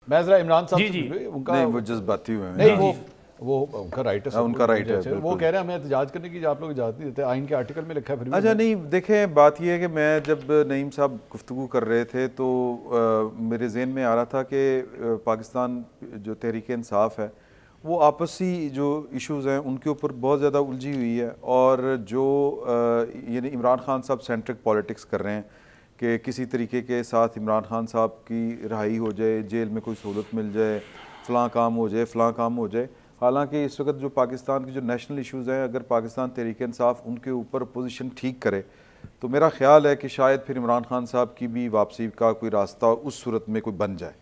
मैं जरा इमरान साहब जी से जी पूछ उनका नहीं वो जज्बाती हुए हैं। नहीं जी, वो उनका राइट है, हाँ, उनका राइट है, वो बिल्कुल। कह रहे हैं हमें एहतजाज करने की आप लोग इजाज़त नहीं देते, आइन के आर्टिकल में लिखा है फिर भी अच्छा हमें- नहीं देखें, बात यह है कि मैं जब नईम साहब गुफ्तगू कर रहे थे तो मेरे जहन में आ रहा था कि पाकिस्तान जो तहरीक इंसाफ है वो आपसी जो इश्यूज़ हैं उनके ऊपर बहुत ज़्यादा उलझी हुई है, और जो यानी इमरान खान साहब सेंट्रिक पॉलिटिक्स कर रहे हैं कि किसी तरीके के साथ इमरान खान साहब की रिहाई हो जाए, जेल में कोई सहूलत मिल जाए, फ़लाँ काम हो जाए, फ़लाँ काम हो जाए। हालांकि इस वक्त जो पाकिस्तान के जो नेशनल इश्यूज़ हैं, अगर पाकिस्तान तहरीक इंसाफ उनके ऊपर पोजीशन ठीक करे तो मेरा ख्याल है कि शायद फिर इमरान खान साहब की भी वापसी का कोई रास्ता उस सूरत में कोई बन जाए।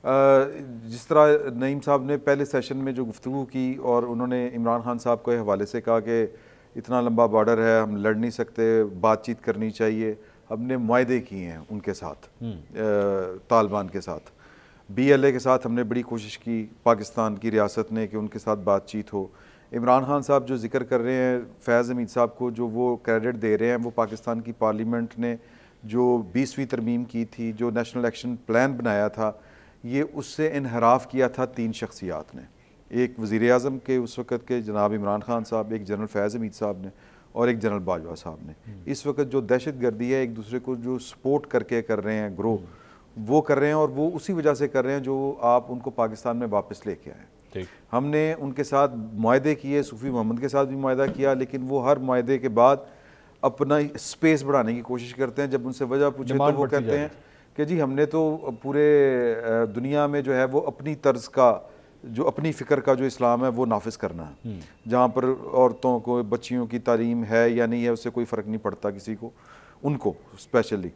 जिस तरह नईम साहब ने पहले सेशन में जो गुफ्तगू की और उन्होंने इमरान खान साहब के हवाले से कहा कि इतना लंबा बॉर्डर है, हम लड़ नहीं सकते, बातचीत करनी चाहिए। हमने मुआहदे किए हैं उनके साथ, तालिबान के साथ, BLA के साथ हमने बड़ी कोशिश की पाकिस्तान की रियासत ने कि उनके साथ बातचीत हो। इमरान खान साहब जो जिक्र कर रहे हैं फैज़ हमीद साहब को, जो वो क्रेडिट दे रहे हैं, वो पाकिस्तान की पार्लियामेंट ने जो 20वीं तरमीम की थी, जो नेशनल एक्शन प्लान बनाया था, ये उससे इनहराफ किया था 3 शख्सियात ने। एक वज़ीर आज़म के उस वक़्त के जनाब इमरान खान साहब, एक जनरल फैज़ हमीद साहब ने, और एक जनरल बाजवा साहब ने। इस वक्त जो दहशत गर्दी है, एक दूसरे को जो सपोर्ट करके कर रहे हैं, ग्रो वो कर रहे हैं, और वो उसी वजह से कर रहे हैं जो आप उनको पाकिस्तान में वापस लेके आए। हमने उनके साथ मुआहदे किए, सूफी मोहम्मद के साथ भी मुआहदा किया, लेकिन वो हर मुआहदे के बाद अपना स्पेस बढ़ाने की कोशिश करते हैं। जब उनसे वजह पूछे तो वो कहते हैं कि जी हमने तो पूरे दुनिया में जो है वो अपनी तर्ज का, जो अपनी फ़िक्र का जो इस्लाम है वो नाफिज करना है, जहाँ पर औरतों को, बच्चियों की तालीम है या नहीं है उससे कोई फ़र्क नहीं पड़ता किसी को, उनको स्पेशली।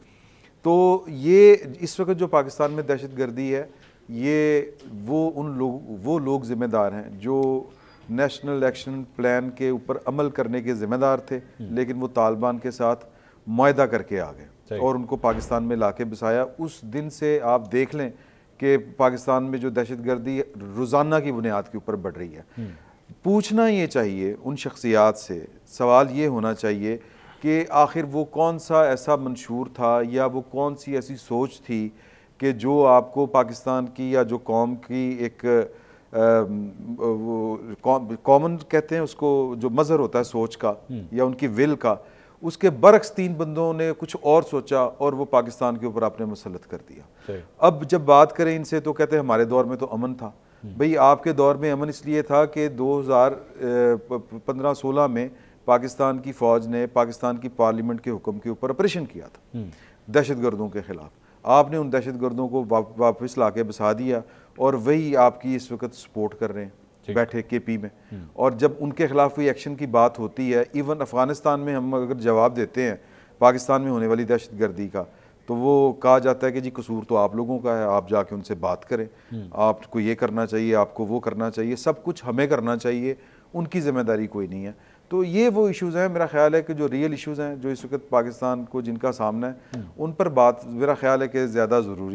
तो ये इस वक्त जो पाकिस्तान में दहशत गर्दी है, ये वो लोग ज़िम्मेदार हैं जो नेशनल एक्शन प्लान के ऊपर अमल करने के ज़िम्मेदार थे, लेकिन वो तालिबान के साथ मुआहदा करके आ गए और उनको पाकिस्तान में लाके बसाया। उस दिन से आप देख लें कि पाकिस्तान में जो दहशत गर्दी रोज़ाना की बुनियाद के ऊपर बढ़ रही है। पूछना ये चाहिए उन शख्सियात से, सवाल ये होना चाहिए कि आखिर वो कौन सा ऐसा मंशूर था या वो कौन सी ऐसी सोच थी कि जो आपको पाकिस्तान की या जो कौम की एक कॉमन कहते हैं उसको, जो मज़हर होता है सोच का या उनकी विल का, उसके बरक्स 3 बंदों ने कुछ और सोचा और वो पाकिस्तान के ऊपर आपने मुसल्लत कर दिया। अब जब बात करें इनसे तो कहते हैं हमारे दौर में तो अमन था। भाई आपके दौर में अमन इसलिए था कि 2015-16 में पाकिस्तान की फ़ौज ने पाकिस्तान की पार्लियामेंट के हुक्म के ऊपर ऑपरेशन किया था दहशत गर्दों के ख़िलाफ़। आपने उन दहशत गर्दों को वापस ला के बसा दिया और वही आपकी इस वक्त सपोर्ट कर रहे हैं बैठे KP में। और जब उनके खिलाफ कोई एक्शन की बात होती है, इवन अफ़गानिस्तान में हम अगर जवाब देते हैं पाकिस्तान में होने वाली दहशत गर्दी का, तो वो कहा जाता है कि जी कसूर तो आप लोगों का है, आप जाके उनसे बात करें, आपको ये करना चाहिए, आपको वो करना चाहिए, सब कुछ हमें करना चाहिए, उनकी जिम्मेदारी कोई नहीं है। तो ये वो इश्यूज़ हैं, मेरा ख्याल है कि जो रियल इश्यूज़ हैं जो इस वक्त पाकिस्तान को जिनका सामना है, उन पर बात मेरा ख्याल है कि ज़्यादा ज़रूरी